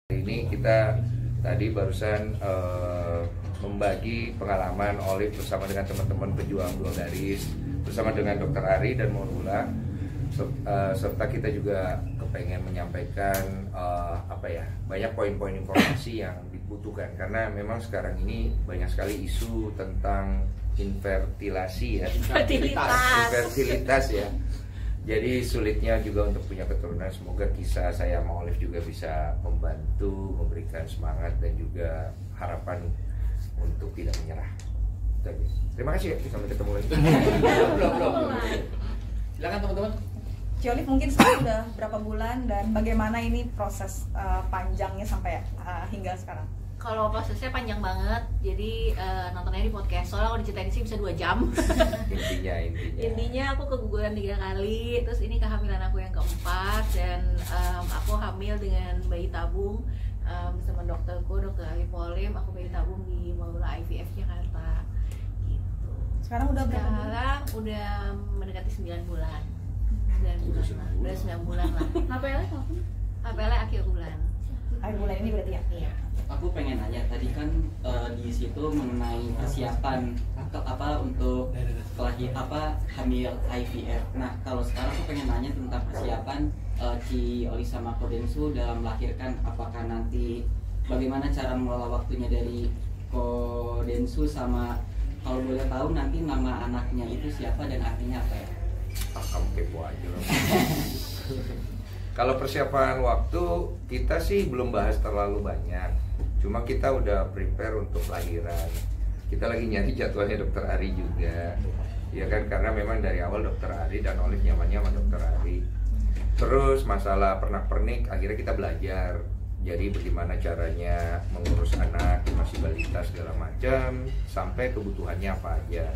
Ini kita tadi barusan membagi pengalaman Olive bersama dengan teman-teman pejuang dua garis, bersama dengan Dr. Ari dan Maulula, serta kita juga kepengen menyampaikan banyak poin-poin informasi yang dibutuhkan, karena memang sekarang ini banyak sekali isu tentang infertilasi ya, infertilitas ya. Jadi sulitnya juga untuk punya keturunan. Semoga kisah saya sama Olive juga bisa membantu, memberikan semangat dan juga harapan untuk tidak menyerah. Terima kasih ya, sampai ketemu lagi. Belum. Silakan teman-teman. Ci Olive, mungkin sekarang udah berapa bulan dan bagaimana ini proses panjangnya sampai hingga sekarang? Kalau prosesnya panjang banget, jadi nontonnya di podcast. Soalnya kalau diceritain sih bisa 2 jam. Intinya aku keguguran 3 kali, terus ini kehamilan aku yang keempat, dan aku hamil dengan bayi tabung bersama dokterku, Dr. Ali Polim. Aku bayi tabung di Maulula IVF Jakarta. Gitu. Sekarang udah berapa bulan? Sekarang udah mendekati 9 bulan. 9 bulan lah. Udah 9 bulan lah. HPL akhir bulan. Akhir bulan ini berarti ya? Iya. Aku pengen nanya, tadi kan di situ mengenai persiapan untuk hamil IVF. Nah, kalau sekarang aku pengen nanya tentang persiapan Ci Oli sama Kodensu dalam melahirkan. Apakah nanti bagaimana cara mengelola waktunya dari Kodensu, sama kalau boleh tahu nanti nama anaknya itu siapa dan artinya apa ya? Kamu kepo aja loh. Kalau persiapan waktu kita sih belum bahas terlalu banyak. Cuma kita udah prepare untuk lahiran. Kita lagi nyari jadwalnya Dr. Ari juga, ya kan, karena memang dari awal Dr. Ari dan Olive nyamannya sama Dr. Ari. Terus masalah pernak-pernik akhirnya kita belajar. Jadi bagaimana caranya mengurus anak masih balita segala macam, sampai kebutuhannya apa aja.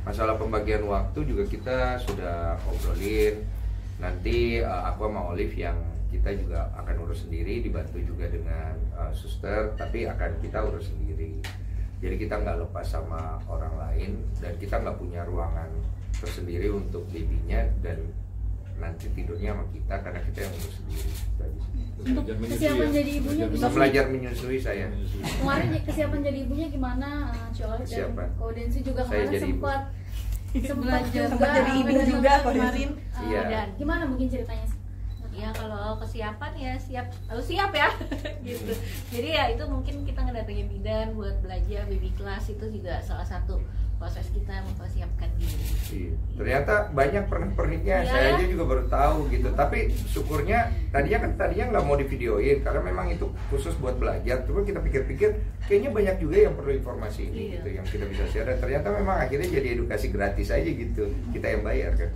Masalah pembagian waktu juga kita sudah obrolin. Nanti aku sama Olive yang kita juga akan urus sendiri, dibantu juga dengan suster, tapi akan kita urus sendiri. Jadi kita nggak lepas sama orang lain, dan kita nggak punya ruangan tersendiri untuk babynya, dan nanti tidurnya sama kita karena kita yang urus sendiri. Untuk kesiapan jadi ibunya Bisa belajar menyusui saya. Kemarin kesiapan jadi ibunya gimana, Ci Olive dan Kodensu juga kemarin sempat jadi ibu juga kemarin. Iya. Dan gimana mungkin ceritanya? ya kalau kesiapan ya harus siap ya gitu. Jadi ya itu mungkin kita ngedatengin bidan buat belajar baby class, itu juga salah satu proses kita mempersiapkan diri. Iya. Ternyata banyak pernik-perniknya, ya. Saya aja juga baru tahu gitu. Tapi syukurnya tadinya nggak mau divideoin karena memang itu khusus buat belajar. Cuma kita pikir-pikir kayaknya banyak juga yang perlu informasi ini gitu, yang kita bisa share. Dan ternyata memang akhirnya jadi edukasi gratis aja gitu. Kita yang bayar kan.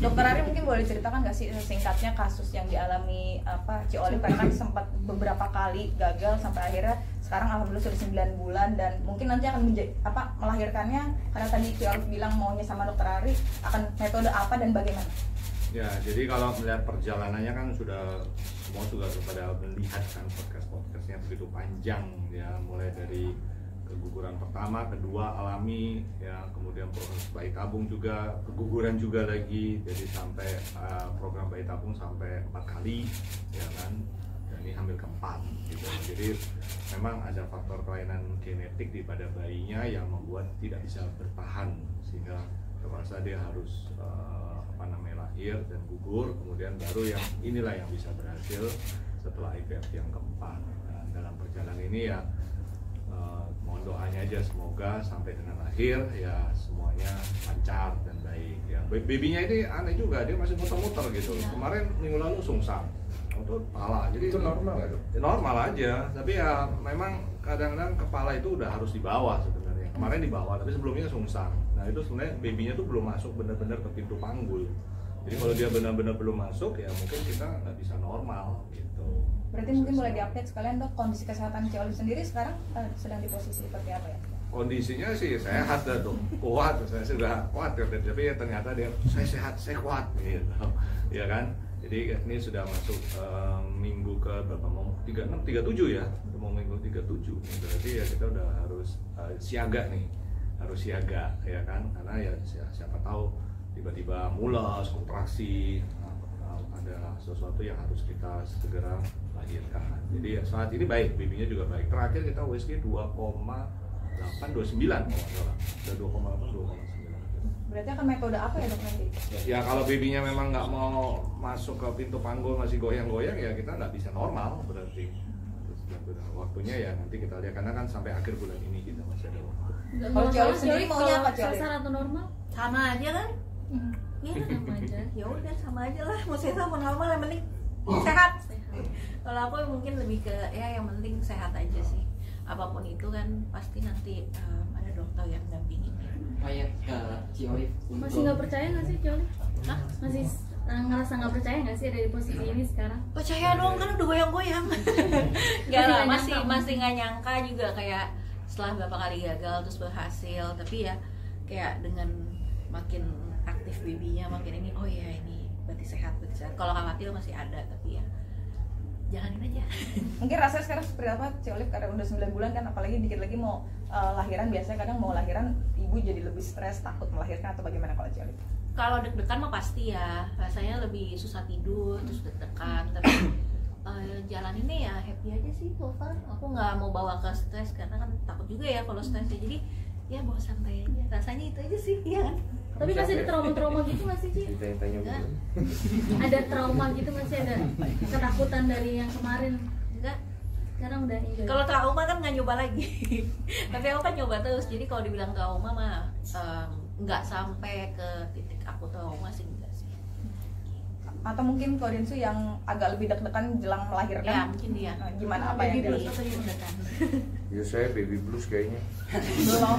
Dokter Ari mungkin boleh ceritakan nggak sih singkatnya kasus yang dialami Ci Olive, karena kan sempat beberapa kali gagal sampai akhirnya sekarang alhamdulillah sudah 9 bulan, dan mungkin nanti akan melahirkannya, karena tadi Ci Olive bilang maunya sama Dokter Ari, akan metode apa dan bagaimana? Ya, jadi kalau melihat perjalanannya kan semua juga pada melihat kan podcastnya begitu panjang ya, mulai dari keguguran pertama, kedua alami ya, kemudian proses bayi tabung juga, keguguran juga lagi, jadi sampai program bayi tabung sampai 4 kali ya kan, dan ini hamil keempat gitu. Jadi memang ada faktor kelainan genetik di pada bayinya yang membuat tidak bisa bertahan, sehingga terpaksa dia harus lahir dan gugur, kemudian baru yang inilah yang bisa berhasil setelah IVF yang keempat. Nah, dalam perjalanan ini ya mohon doanya aja semoga sampai dengan lahir ya semuanya lancar dan baik ya. Babynya ini aneh juga, dia masih muter-muter gitu. Kemarin minggu lalu sungsang, itu kepala, jadi itu normal nggak dok? Normal aja, tapi ya memang kadang-kadang kepala itu udah harus di bawah sebenarnya. Kemarin di bawah, tapi sebelumnya sungsang. Nah itu sebenarnya babynya tuh belum masuk benar-benar ke pintu panggul. Jadi kalau dia benar-benar belum masuk ya mungkin kita nggak bisa normal gitu. Berarti mungkin boleh diupdate sekalian dok, kondisi kesehatan Ci Olive sendiri sekarang sedang di posisi seperti apa ya? Kondisinya sih sehat dah dok, kuat, saya sudah kuat ya, tapi ya ternyata saya sehat, saya kuat gitu, ya kan? Jadi ini sudah masuk minggu ke berapa, mau 37 ya, mau minggu 37, berarti ya kita udah harus siaga nih, harus siaga ya kan, karena ya siapa tahu tiba-tiba mulas, kontraksi, ada sesuatu yang harus kita segera melahirkan. Jadi saat ini baik, babynya juga baik. Terakhir kita USG 2,829 kalau nggak salah. Udah 2,8 2,9. Berarti akan metode apa ya dok nanti? Ya kalau babynya memang nggak mau masuk ke pintu panggul masih goyang-goyang ya kita nggak bisa normal berarti. Terus waktunya ya nanti kita lihat karena kan sampai akhir bulan ini kita masih ada waktu. Kalau Ciolif sendiri maunya apa Ciolif? Sesar atau normal? Sama aja kan? Iya sama aja. Ya udah sama aja lah. Mau sesar mau normal yang penting sehat. Kalau aku mungkin lebih ke ya yang penting sehat aja sih. Apapun itu kan pasti nanti ada dokter yang dampingin. Oh ya, ke Ciolif Masih nggak percaya nggak sih Ciolif? Hah? Masih ngerasa nggak percaya nggak sih ada di posisi ini sekarang? Percaya dong kan udah goyang-goyang. Nggak lah, masih nggak nyangka juga kayak setelah beberapa kali gagal terus berhasil, tapi ya kayak dengan makin aktif babynya makin ini, oh ya ini berarti sehat. Kalau khawatir masih ada, tapi ya jalanin aja. Mungkin rasanya sekarang seperti apa Ciolif karena udah 9 bulan kan, apalagi dikit lagi mau lahiran. Biasanya kadang mau lahiran ibu jadi lebih stres, takut melahirkan, atau bagaimana kalau Ciolif? Kalau deg-degan mah pasti ya, rasanya lebih susah tidur terus deg-degan, tapi jalaninnya ya happy aja sih so far. Aku nggak mau bawa ke stres karena kan takut juga ya kalau stres ya, jadi ya bawa santai aja, rasanya itu aja sih ya kan. Tapi masih ada trauma-trauma gitu nggak sih Ci? Ditanya-tanya belum. Ada trauma gitu masih ada ketakutan dari yang kemarin? Enggak. Sekarang udah enjoy. Kalau trauma kan nggak nyoba lagi. Tapi aku kan nyoba terus, jadi kalau dibilang trauma mah nggak sampai ke titik aku trauma sih, enggak sih. Atau mungkin Kodensu yang agak lebih deg-degan jelang melahirkan? Ya mungkin dia. Gimana, apa yang Baby dirasakan? blues atau deg-degan? Ya saya baby blues kayaknya. Belum.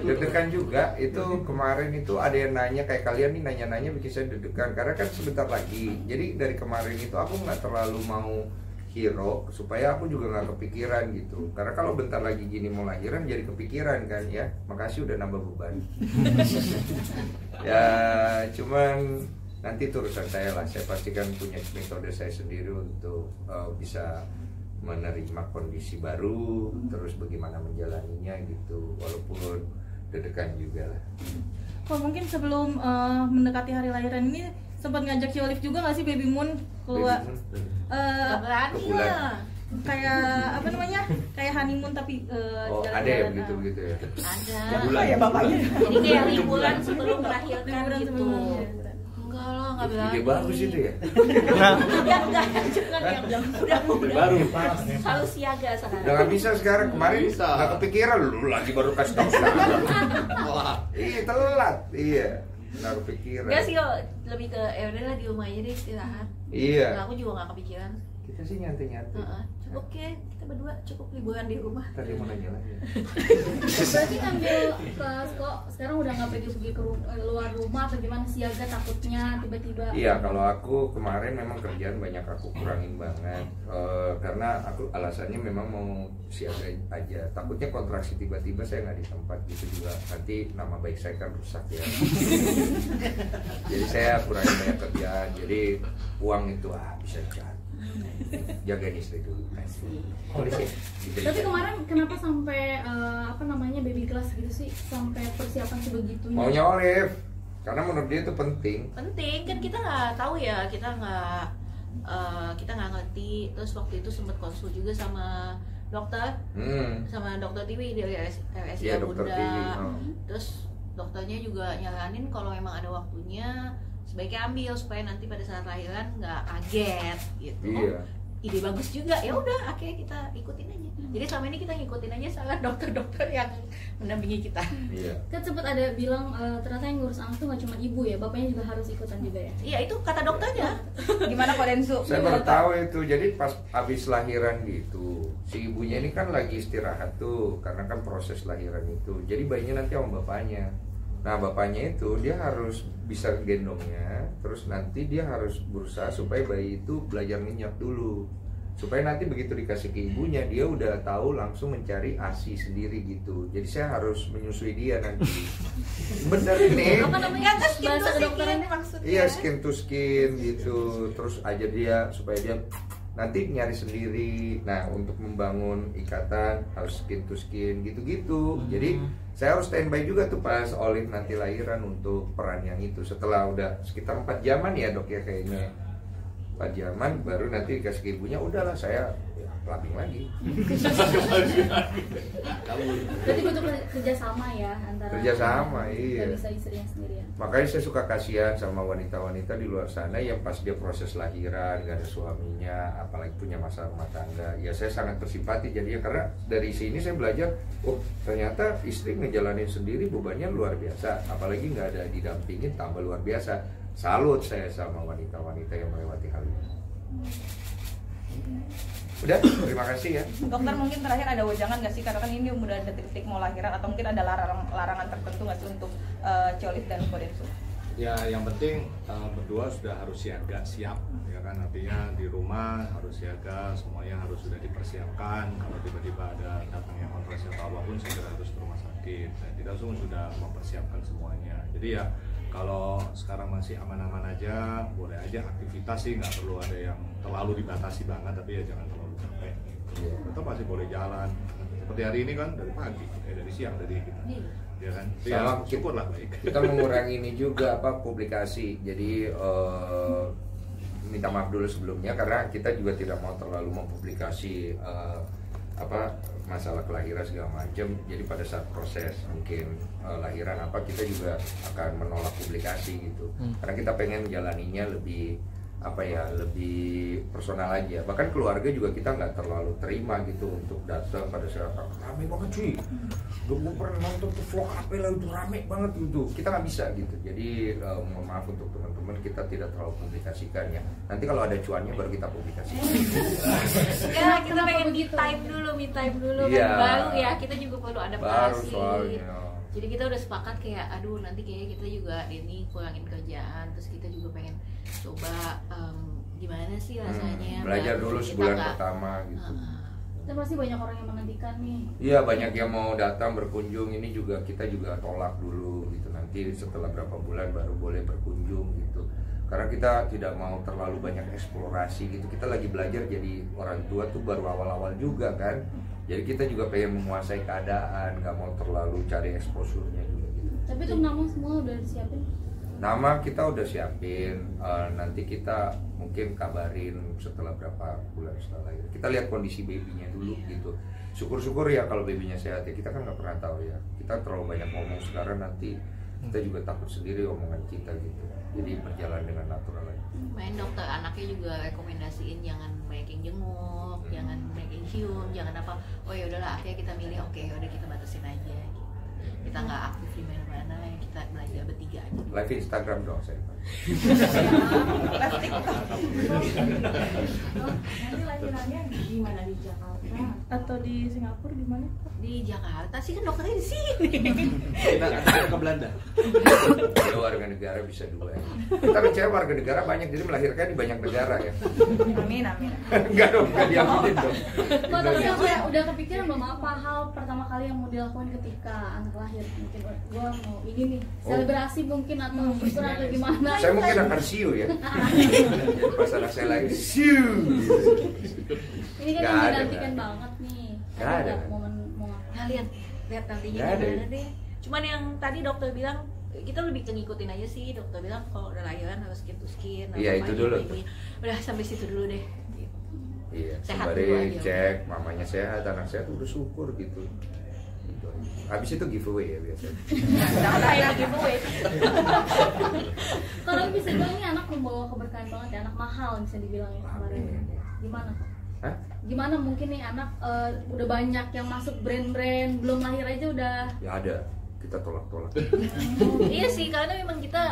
Deg-degan juga. Itu kemarin itu ada yang nanya kayak kalian nih, nanya-nanya bikin saya deg-degan karena kan sebentar lagi. Jadi dari kemarin itu aku nggak terlalu mau hero supaya aku juga nggak kepikiran gitu, karena kalau bentar lagi gini mau lahiran jadi kepikiran kan ya. Makasih udah nambah beban. Ya cuman nanti itu urusan saya lah. Saya pastikan punya metode saya sendiri untuk bisa menerima kondisi baru, terus bagaimana menjalaninya gitu, walaupun deg-degan juga lah. Oh, mungkin sebelum mendekati hari lahiran ini sempat ngajak Ciolif juga nggak sih Baby Moon keluar? Nggak berani lah. Kayak apa namanya? Kayak honeymoon tapi Oh ada ya begitu ya. Ada. Bulan ya bapaknya. Jadi kayak liburan sebelum melahirkan Liburan gitu. sebelum melahirkan. Enggak lah, nggak berani. Ide bagus itu ya. Enggak, jangan yang udah Baru harus siaga sekarang. Udah nggak bisa sekarang, kemarin Bisa. nggak kepikiran lu lagi baru kasih tahu sekarang. Iya telat, iya nggak kepikiran. Enggak sih, kok lebih ke ya udahlah di rumah aja deh istirahat. Iya. Nah, aku juga nggak kepikiran. Kita sih nyantai-nyantai. Cukup kita berdua cukup liburan di rumah. Tadi mau nanya lagi. Berarti ambil kelas kok sekarang udah nggak pergi ke luar rumah atau gimana, siaga takutnya tiba-tiba? Iya, kalau aku kemarin memang kerjaan banyak aku kurangin banget karena aku alasannya memang mau siaga aja. Takutnya kontraksi tiba-tiba saya nggak di tempat gitu juga, nanti nama baik saya kan rusak ya. Jadi saya kurangin banyak kerjaan. Jadi uang itu bisa jagain istri dulu. Tapi kemarin kenapa sampai apa namanya baby class gitu sih, sampai persiapan sebegitunya? Maunya Olive, karena menurut dia itu penting. Penting kan, kita nggak tahu ya, kita nggak ngerti. Terus waktu itu sempat konsul juga sama dokter, sama dokter Tiwi dari RSI Iya, dokter Bunda. Tiwi. Terus dokternya juga nyaranin kalau memang ada waktunya sebaiknya ambil supaya nanti pada saat lahiran nggak kaget gitu. Iya. Ide bagus juga, ya udah akhirnya kita ikutin aja. Jadi selama ini kita ngikutin aja salah dokter-dokter yang mendampingi kita. Iya. Kan sempat ada bilang ternyata yang ngurus anak tuh nggak cuma ibu ya, bapaknya juga harus ikutan juga ya. Iya, itu kata dokternya. Gimana Kodensu? Saya baru tahu itu. Jadi pas habis lahiran gitu, si ibunya ini kan lagi istirahat tuh, karena kan proses lahiran itu. Jadi bayinya nanti sama bapaknya. Nah bapaknya itu dia harus bisa gendongnya, terus nanti dia harus berusaha supaya bayi itu belajar nginyak dulu, supaya nanti begitu dikasih ke ibunya dia udah tahu langsung mencari ASI sendiri gitu. Jadi saya harus menyusui dia nanti. Bener ini. Apa namanya? Skin Bahasa to kedokteran skin maksudnya. Iya, skin to skin gitu. Terus aja dia supaya dia nanti nyari sendiri. Nah, untuk membangun ikatan harus skin to skin gitu-gitu. Jadi saya harus standby juga tuh pas Olive nanti lahiran untuk peran yang itu. Setelah udah sekitar 4 jaman ya dok ya kayaknya. 4 jaman baru nanti dikasih ke ibunya, udahlah saya clubbing lagi. Berarti butuh kerjasama ya antara Kerjasama, iya. Gak bisa istrinya sendirian. Makanya saya suka kasihan sama wanita-wanita di luar sana yang pas dia proses lahiran gak ada suaminya, apalagi punya masalah rumah tangga. Ya saya sangat bersimpati jadinya, karena dari sini saya belajar, oh ternyata istri ngejalanin sendiri bebannya luar biasa, apalagi nggak ada didampingin tambah luar biasa. Salut saya sama wanita-wanita yang melewati hal ini. Udah, terima kasih ya. Dokter, mungkin terakhir ada wejangan nggak sih, karena kan ini udah detik-detik mau lahiran, atau mungkin ada larangan tertentu nggak sih untuk Ciolif dan Kodensu? Ya, yang penting berdua sudah harus siap, ya kan, artinya di rumah harus siaga, semuanya harus sudah dipersiapkan. Kalau tiba-tiba ada datangnya kontrasi atau apapun, segera harus ke rumah sakit. Dan kita semua sudah mempersiapkan semuanya. Jadi ya, kalau sekarang masih aman-aman aja, boleh aja aktivitas sih, nggak perlu ada yang terlalu dibatasi banget, tapi ya jangan terlalu capek. Tetap masih boleh jalan. Seperti hari ini kan dari pagi, dari siang dari kita. Ya kan, Sama syukurlah baik. Kita mengurangi ini juga publikasi. Jadi minta maaf dulu sebelumnya karena kita juga tidak mau terlalu mempublikasi masalah kelahiran segala macam. Jadi pada saat proses mungkin lahiran kita juga akan menolak publikasi gitu. Karena kita pengen jalaninya lebih lebih personal aja. Bahkan keluarga juga kita nggak terlalu terima gitu untuk datang pada saat rame banget cuy. Gue pernah nonton tuh vlog apa lah itu rame banget gitu. Kita nggak bisa gitu. Jadi mohon maaf untuk teman-teman, kita tidak terlalu publikasikan ya. Nanti kalau ada cuannya baru kita publikasikan. Ya, kita pengen me time dulu Iya. kan baru ya, kita juga perlu adaptasi. Baru soalnya. Jadi kita udah sepakat kayak, aduh nanti kayaknya kita juga ini kurangin kerjaan, terus kita juga pengen coba gimana sih rasanya belajar dulu kita sebulan nggak- pertama gitu. Dan pasti banyak orang yang menantikan nih. Iya, banyak yang mau datang berkunjung. Ini juga kita juga tolak dulu gitu. Nanti setelah berapa bulan baru boleh berkunjung gitu. Karena kita tidak mau terlalu banyak eksplorasi gitu. Kita lagi belajar jadi orang tua tuh baru awal-awal juga kan. Jadi kita juga pengen menguasai keadaan, nggak mau terlalu cari exposure-nya juga gitu. Tapi untuk nama semua udah disiapin. Nama kita udah siapin, nanti kita mungkin kabarin setelah berapa bulan setelah lahir. Kita lihat kondisi babynya dulu gitu. Syukur-syukur ya kalau babynya sehat ya, kita kan nggak pernah tahu ya. Kita terlalu banyak ngomong sekarang, nanti kita juga takut sendiri omongan kita gitu. Jadi berjalan dengan natural aja. Main dokter anaknya juga rekomendasiin jangan banyak yang jenguk, jangan banyak yang cium, jangan apa. Oh ya udahlah, akhirnya kita milih oke, udah kita batasin aja. Gitu. Kita nggak aktif di mana-mana, kita belajar bertiga aja. Live Instagram dong saya. Live TikTok. Nanti lahirannya di mana, di Jakarta? Atau di Singapura gimana? Di Jakarta sih kan dokternya di sini. Kita ke Belanda. Ya, warga negara bisa dua ya. Kita percaya warga negara banyak, jadi melahirkan di banyak negara ya. Amin, amin. Enggak dong, enggak diaminin dong. Kok tapi udah kepikiran belum apa hal pertama kali yang mau dilakukan ketika anak lahir? Mungkin gua mau ini nih, selebrasi mungkin atau syukur atau gimana? Saya mungkin akan siu ya. Jadi pas anak saya lahir, siu. Ini kan Nggak yang ada, dinantikan nggak. banget nih. Nggak ada. nggak momen mau apa? Nah, lihat nantinya Nggak ada. gimana deh. Cuman yang tadi dokter bilang kita lebih ke ngikutin aja sih. Dokter bilang kalau udah lahiran harus skin to skin. Iya, itu dulu. Udah sampai situ dulu deh. Gitu. Iya, Sehat sembari dulu aja. cek mamanya sehat, anak sehat udah syukur gitu. Gitu aja. Habis itu giveaway ya biasanya. Jangan ada giveaway. Kalau bisa bilang ini anak membawa keberkahan banget ya, anak mahal bisa dibilang ya kemarin. Gimana kok? Hah? Gimana mungkin nih anak udah banyak yang masuk brand-brand, belum lahir aja udah. Ya ada, kita tolak-tolak. Iya sih, karena memang kita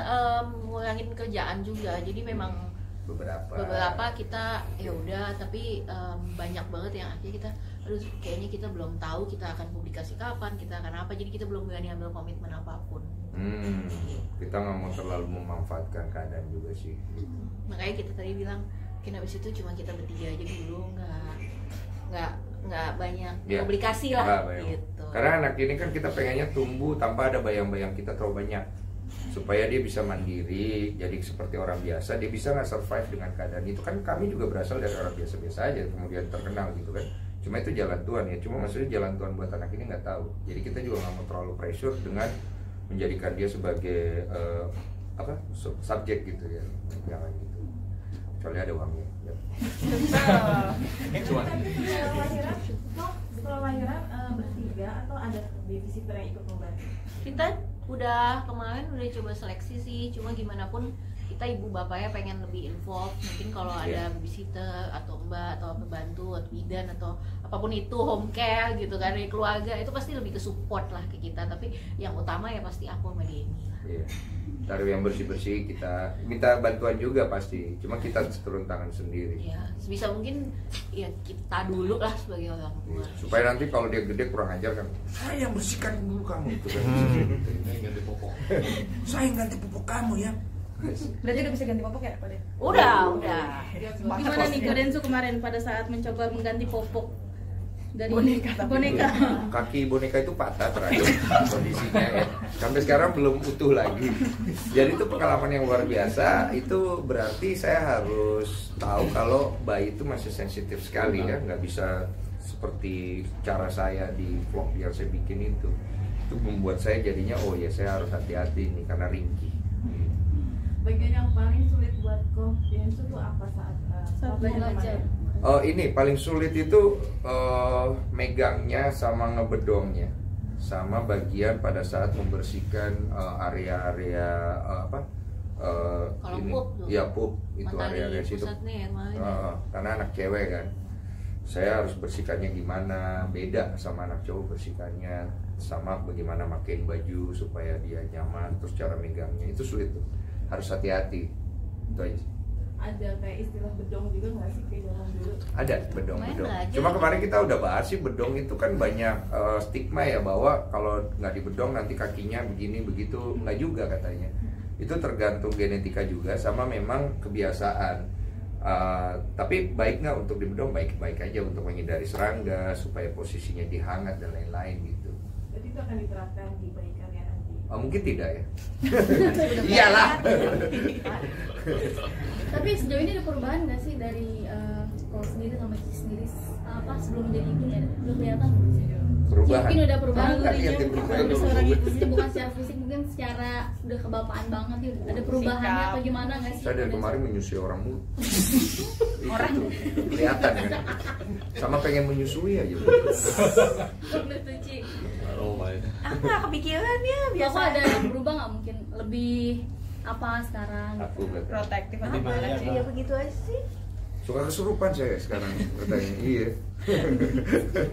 ngurangin kerjaan juga. Jadi memang beberapa kita ya udah, tapi banyak banget yang akhirnya kita aduh kayaknya kita belum tahu kita akan publikasi kapan, kita akan apa, jadi kita belum berani ambil komitmen apapun. Kita nggak mau terlalu memanfaatkan keadaan juga sih. Makanya kita tadi bilang mungkin abis itu cuma kita bertiga aja dulu, nggak banyak Ya, publikasi nggak lah banyak. gitu. Karena anak ini kan kita pengennya tumbuh tanpa ada bayang-bayang kita terlalu banyak. supaya dia bisa mandiri, jadi seperti orang biasa, dia bisa nggak survive dengan keadaan itu. Kan kami juga berasal dari orang biasa-biasa aja, kemudian terkenal gitu kan. Cuma itu jalan Tuhan ya, cuma maksudnya jalan Tuhan buat anak ini nggak tahu. Jadi kita juga nggak mau terlalu pressure dengan menjadikan dia sebagai subjek gitu ya, jangan gitu. Kecuali ada uangnya. Ya. Setelah lahiran bertiga atau ada babysitter yang ikut membantu? Kita udah kemarin udah coba seleksi sih, cuma gimana pun kita ibu bapaknya pengen lebih involved. Mungkin kalau ada babysitter atau mbak atau pembantu atau bidan atau apapun itu, home care gitu kan dari keluarga, itu pasti lebih ke support lah ke kita. Tapi yang utama ya pasti aku sama Denny. Iya. Taruh yang bersih-bersih, kita minta bantuan juga pasti. Cuma kita turun tangan sendiri. Ya, sebisa mungkin ya kita dulu lah sebagai orang tua. Iya. Supaya nanti kalau dia gede kurang ajar kan, saya yang bersihkan dulu kamu itu kan. Ganti popok. Saya yang ganti pupuk kamu ya. Berarti udah bisa ganti popok ya Pak De? Udah. Gimana nih Kak Densu kemarin pada saat mencoba mengganti popok dari boneka? Kaki boneka itu patah terakhir kondisinya ya. Sampai sekarang belum utuh lagi. Jadi itu pengalaman yang luar biasa. Itu berarti saya harus tahu kalau bayi itu masih sensitif sekali ya, nggak bisa seperti cara saya di vlog yang saya bikin itu. Itu membuat saya jadinya oh ya saya harus hati-hati nih karena ringkih. Bagian yang paling sulit buat Ko Densu itu apa saat belajar? Ini paling sulit itu megangnya sama ngebedongnya, sama bagian pada saat membersihkan area-area Kalau ini, pup tuh. ya pup itu Matahari area-area situ. pusatnya yang mana? Karena anak cewek kan, saya harus bersihkannya gimana, beda sama anak cowok bersihkannya, sama bagaimana makain baju supaya dia nyaman, terus cara megangnya itu sulit tuh, harus hati-hati. Itu aja. ada kayak istilah bedong juga nggak sih kayak zaman dulu? Ada bedong. belajar. Cuma kemarin kita udah bahas sih bedong itu kan banyak stigma ya bahwa kalau nggak dibedong nanti kakinya begini begitu, nggak juga katanya. Itu tergantung genetika juga sama memang kebiasaan. Tapi baik nggak untuk dibedong, baik-baik aja untuk menghindari serangga supaya posisinya dihangat dan lain-lain gitu. Jadi itu akan diterapkan di bayi kalian nanti? Mungkin tidak ya. Iyalah. Tapi sejauh ini ada perubahan nggak sih dari Ko sendiri sama Cici sendiri sebelum jadi ibu ya? Udah kelihatan belum sih? Perubahan. Mungkin udah perubahan. Nggak lihat ya perubahan. Maksudnya bukan secara fisik, mungkin secara udah kebapaan banget ya. Ada perubahannya apa gimana nggak sih? Saya dari kemarin menyusui orang mulu. Orang kelihatan kan. Sama pengen menyusui aja. Bener tuh Ci. Oh my. Aku nggak kepikiran ya biasa. Aku ada yang berubah nggak mungkin lebih apa sekarang? Aku nggak tahu. Protektif atau Apa gimana sih? ya begitu aja sih. Suka kesurupan saya sekarang katanya. Iya.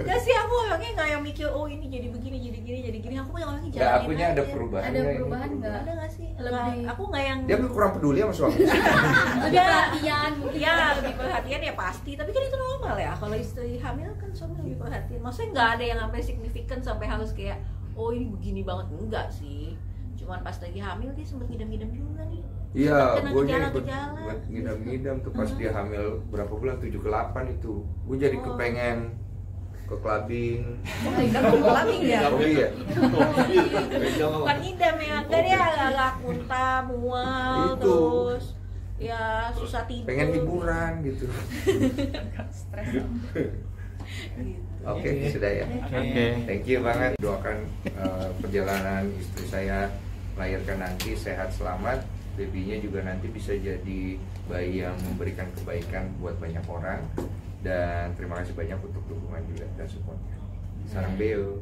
Gak sih, aku orangnya nggak yang mikir oh ini jadi begini jadi gini aku yang orangnya Nggak, jalanin akunya ada aja. perubahan. Ada perubahan nggak? Ada nggak sih? Lebih- Aku nggak yang Dia kurang peduli sama suami. Lebih perhatian mungkin. ya lebih perhatian ya pasti, tapi kan itu normal ya. Kalau istri hamil kan suami lebih perhatian. Maksudnya nggak ada yang sampai signifikan sampai harus kayak oh ini begini banget, enggak sih. Cuman pas lagi hamil dia sempet ngidam-ngidam juga nih. Iya, Kena gue gejala-gejala. ngidam-ngidam tuh pas dia hamil berapa bulan, 7 ke 8 itu. Gue jadi kepengen ke clubbing. Kita mau clubbing ya? Oh iya. Bukan ngidam ya, enggak dia agak muntah, mual, Itu. terus ya susah tidur. Pengen liburan gitu. Stres. Oke, sudah ya. Oke. Thank you banget. Doakan perjalanan istri saya melahirkan nanti sehat selamat. Babynya juga nanti bisa jadi bayi yang memberikan kebaikan buat banyak orang. Dan terima kasih banyak untuk dukungan juga dan supportnya. Sarang Beo.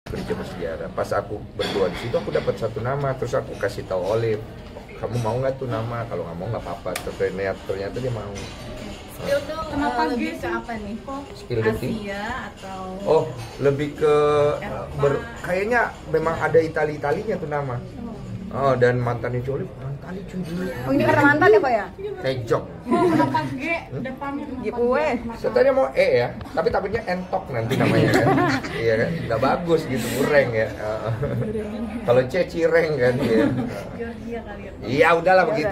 Kerja bersejarah. Pas aku berdua di situ aku dapat satu nama, terus aku kasih tahu Olive, kamu mau nggak tuh nama? Kalau nggak mau nggak apa-apa. Ternyata dia mau. Kenapa lebih ke apa nih? Kok Skill dating. Asia atau Oh, lebih ke kayaknya memang ada Itali-Italinya tuh nama. Oh, dan mantannya Jolip, mantan cuy dulu. Oh, ini karena mantan ya Pak ya? Kejok. Kenapa G depannya? Giveaway. Sebenarnya mau ya, tapi takutnya entok nanti namanya kan. Iya kan, nggak bagus gitu, kurang ya. Kalau C cireng kan ya. Georgia kali ya. Iya, udahlah begitu.